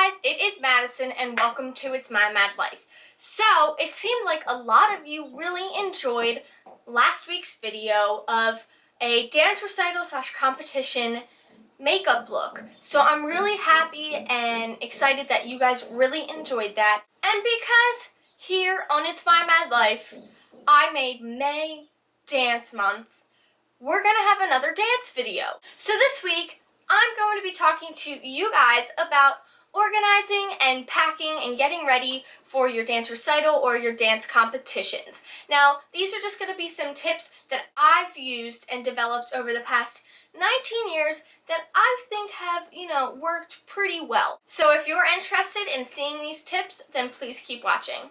guys, it is Madison and welcome to It's My Mad Life. So, it seemed like a lot of you really enjoyed last week's video of a dance recital / competition makeup look. So I'm really happy and excited that you guys really enjoyed that. And because here on It's My Mad Life, I made May Dance Month, we're gonna have another dance video. So this week, I'm going to be talking to you guys about organizing and packing and getting ready for your dance recital or your dance competitions. Now, these are just going to be some tips that I've used and developed over the past 19 years that I think have, worked pretty well. So if you're interested in seeing these tips, then please keep watching.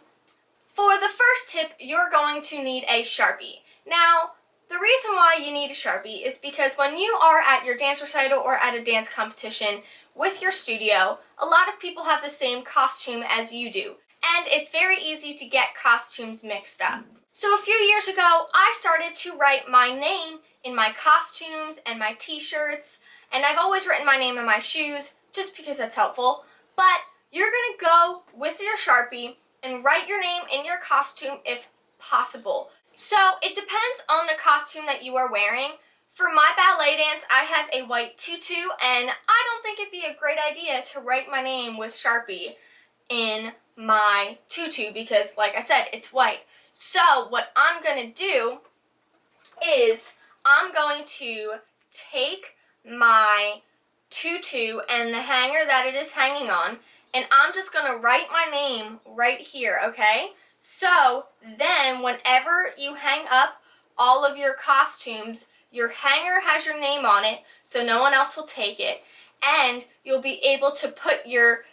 For the first tip, you're going to need a Sharpie. Now, the reason why you need a Sharpie is because when you are at your dance recital or at a dance competition with your studio, a lot of people have the same costume as you do, and it's very easy to get costumes mixed up. So a few years ago, I started to write my name in my costumes and my t-shirts, and I've always written my name in my shoes just because that's helpful, but you're going to go with your Sharpie and write your name in your costume if possible. So it depends on the costume that you are wearing. For my ballet dance, I have a white tutu, and I don't think it'd be a great idea to write my name with Sharpie in my tutu because, like I said, it's white. So what I'm going to do is I'm going to take my tutu and the hanger that it is hanging on, and I'm just going to write my name right here, okay? So then whenever you hang up all of your costumes, your hanger has your name on it, so no one else will take it, and you'll be able to put your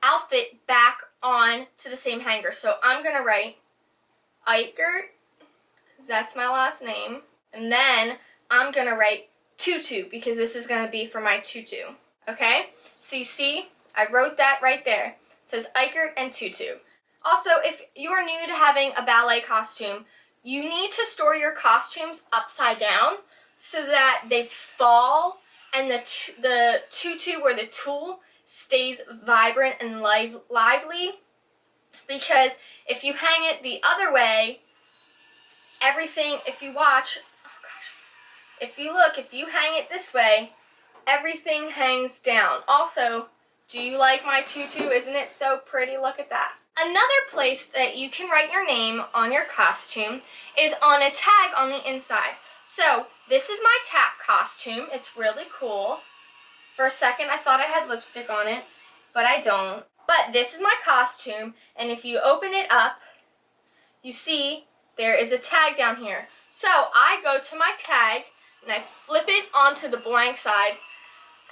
outfit back on to the same hanger. So I'm going to write Eichert, because that's my last name, and then I'm going to write tutu, because this is going to be for my tutu. Okay? So you see, I wrote that right there. It says Eichert and tutu. Also, if you're new to having a ballet costume, you need to store your costumes upside down so that they fall and the tutu or the tulle stays vibrant and lively. Because if you hang it the other way, everything, if you watch, oh gosh, if you look, if you hang it this way, everything hangs down. Also, do you like my tutu? Isn't it so pretty? Look at that. Another place that you can write your name on your costume is on a tag on the inside. So, this is my tap costume. It's really cool. For a second, I thought I had lipstick on it, but I don't. But this is my costume, and if you open it up, you see there is a tag down here. So, I go to my tag, and I flip it onto the blank side,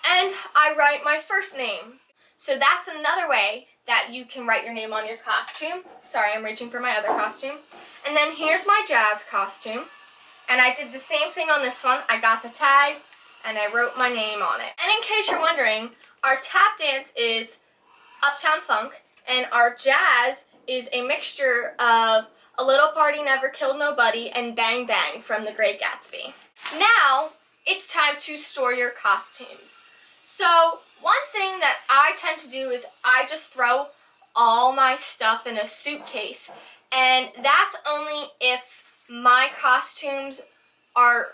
and I write my first name. So that's another way that you can write your name on your costume. Sorry, I'm reaching for my other costume. And then here's my jazz costume. And I did the same thing on this one. I got the tag and I wrote my name on it. And in case you're wondering, our tap dance is Uptown Funk, and our jazz is a mixture of A Little Party Never Killed Nobody and Bang Bang from The Great Gatsby. Now, it's time to store your costumes. So, one thing that I tend to do is I just throw all my stuff in a suitcase, and that's only if my costumes are,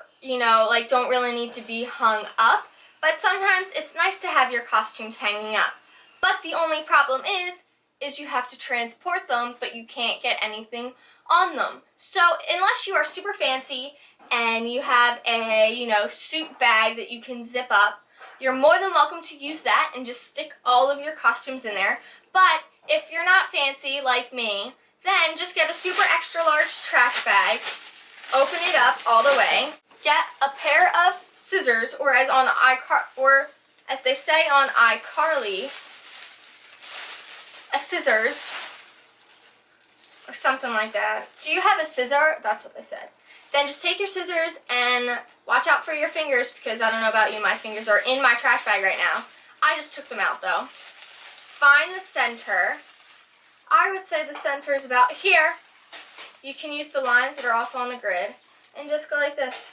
don't really need to be hung up, but sometimes it's nice to have your costumes hanging up. But the only problem is you have to transport them, but you can't get anything on them. So, unless you are super fancy and you have a, suit bag that you can zip up, you're more than welcome to use that and just stick all of your costumes in there. But if you're not fancy like me, then just get a super extra large trash bag, open it up all the way, get a pair of scissors, or as they say on iCarly, a scissors, or something like that. Do you have a scissor? That's what they said. Then just take your scissors and watch out for your fingers, because I don't know about you, my fingers are in my trash bag right now. I just took them out though. Find the center. I would say the center is about here. You can use the lines that are also on the grid and just go like this.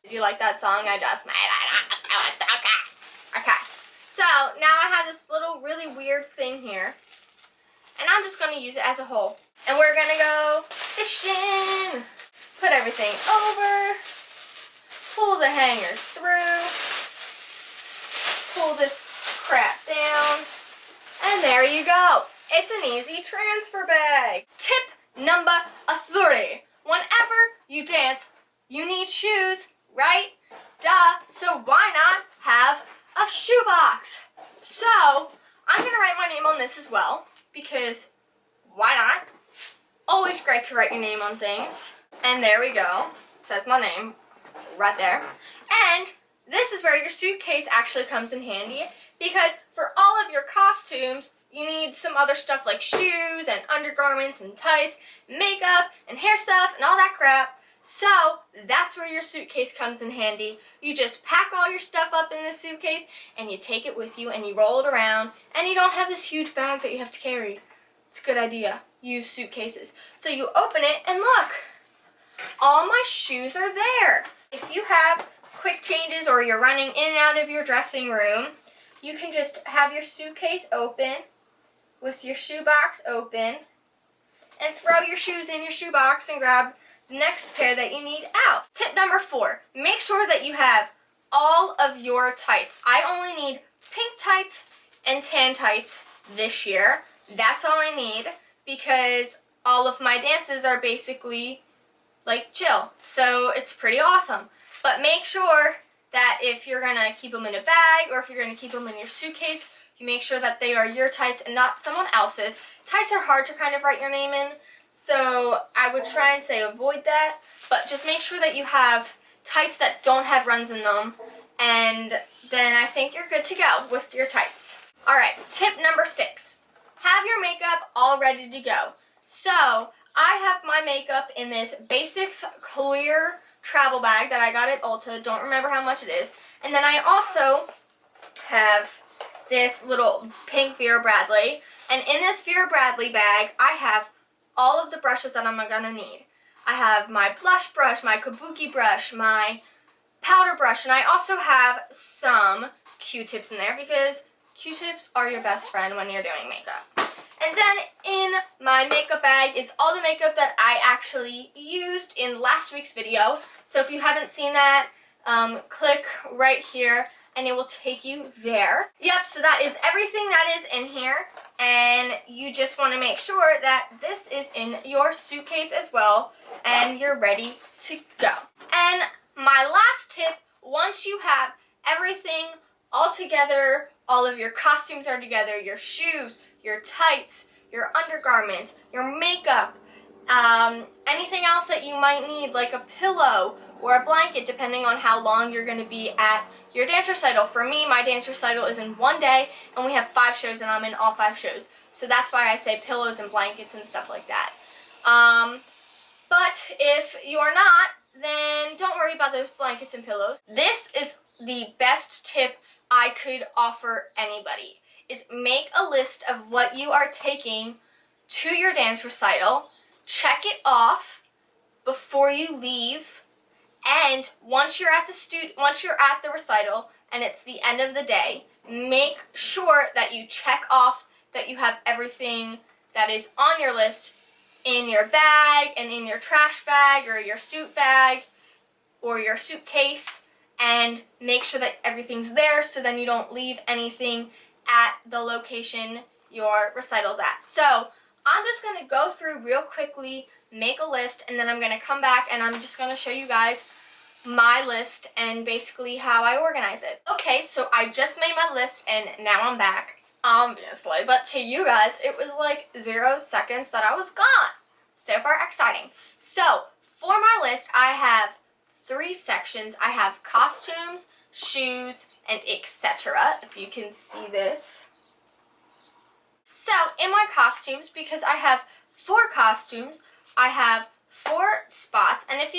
Did you like that song I just made? It was so good. Okay, so now I have this little really weird thing here, and I'm just going to use it as a hole. And we're going to go fishing. Put everything over. Pull the hangers through. Pull this crap down. And there you go. It's an easy transfer bag. Tip number 3. Whenever you dance, you need shoes, right? Duh. So why not have a shoebox? So I'm going to write my name on this as well, because why not? Always great to write your name on things. And there we go. It says my name right there. And this is where your suitcase actually comes in handy, because for all of your costumes, you need some other stuff like shoes and undergarments and tights, makeup and hair stuff and all that crap. So that's where your suitcase comes in handy. You just pack all your stuff up in this suitcase and you take it with you and you roll it around, and you don't have this huge bag that you have to carry. It's a good idea. Use suitcases. So you open it and look, all my shoes are there. If you have quick changes or you're running in and out of your dressing room, you can just have your suitcase open with your shoebox open and throw your shoes in your shoebox and grab the next pair that you need out. Tip number 4, make sure that you have all of your tights. I only need pink tights and tan tights this year. That's all I need, because all of my dances are basically like chill. So it's pretty awesome. But make sure that if you're going to keep them in a bag or if you're going to keep them in your suitcase, you make sure that they are your tights and not someone else's. Tights are hard to kind of write your name in, so I would try and say avoid that. But just make sure that you have tights that don't have runs in them, and then I think you're good to go with your tights. Alright, tip number 6. Have your makeup all ready to go. So, I have my makeup in this Basics clear travel bag that I got at Ulta. Don't remember how much it is. And then I also have this little pink Vera Bradley. And in this Vera Bradley bag, I have all of the brushes that I'm going to need. I have my blush brush, my kabuki brush, my powder brush, and I also have some Q-tips in there, because Q-tips are your best friend when you're doing makeup. And then in my makeup bag is all the makeup that I actually used in last week's video. So if you haven't seen that, click right here and it will take you there. Yep, so that is everything that is in here. And you just want to make sure that this is in your suitcase as well and you're ready to go. And my last tip, once you have everything all together, all of your costumes are together, your shoes, your tights, your undergarments, your makeup, anything else that you might need, like a pillow or a blanket, depending on how long you're going to be at your dance recital. For me, my dance recital is in one day, and we have 5 shows, and I'm in all 5 shows. So that's why I say pillows and blankets and stuff like that. But if you're not, then don't worry about those blankets and pillows. This is the best tip I could offer anybody, is make a list of what you are taking to your dance recital, check it off before you leave, and once you're at the recital and it's the end of the day, make sure that you check off that you have everything that is on your list in your bag and in your trash bag or your suit bag or your suitcase, and make sure that everything's there so then you don't leave anything at the location your recital's at. So I'm just going to go through real quickly, make a list, and then I'm going to come back and I'm just going to show you guys my list and basically how I organize it. Okay, so I just made my list and now I'm back, obviously, but to you guys it was like 0 seconds that I was gone. Super exciting. So for my list I have 3 sections. I have costumes, shoes, and etc. If you can see this. So in my costumes, because I have 4 costumes, I have 4 spots, and if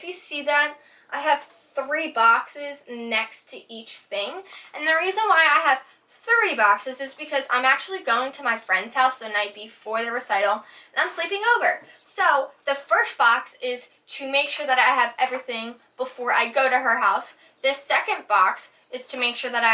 you see that, I have 3 boxes next to each thing. And the reason why I have 3 boxes is because I'm actually going to my friend's house the night before the recital and I'm sleeping over. So the first box is to make sure that I have everything before I go to her house. This second box is to make sure that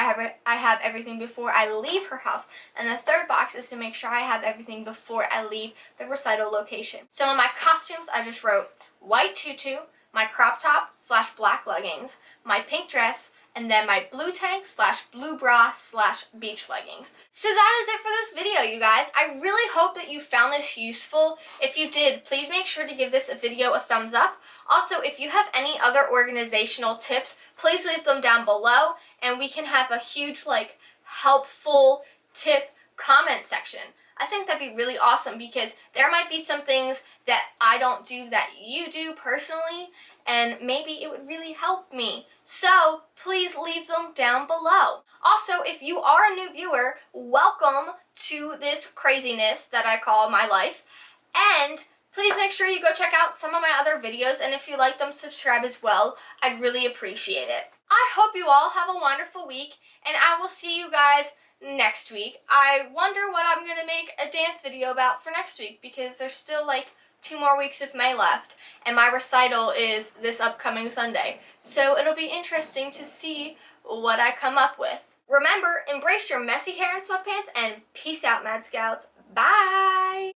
I have everything before I leave her house. And the third box is to make sure I have everything before I leave the recital location. So in my costumes, I just wrote white tutu, my crop top / black leggings, my pink dress, and then my blue tank / blue bra / beach leggings. So that is it for this video, you guys. I really hope that you found this useful. If you did, please make sure to give this video a thumbs up. Also, if you have any other organizational tips, please leave them down below and we can have a huge, helpful tip comment section. I think that'd be really awesome because there might be some things that I don't do that you do personally, and maybe it would really help me. So please leave them down below. Also, if you are a new viewer, welcome to this craziness that I call my life. And please make sure you go check out some of my other videos, and if you like them, subscribe as well. I'd really appreciate it. I hope you all have a wonderful week, and I will see you guys next week. I wonder what I'm going to make a dance video about for next week because there's still 2 more weeks of May left and my recital is this upcoming Sunday. So it'll be interesting to see what I come up with. Remember, embrace your messy hair and sweatpants and peace out, Mad Scouts. Bye!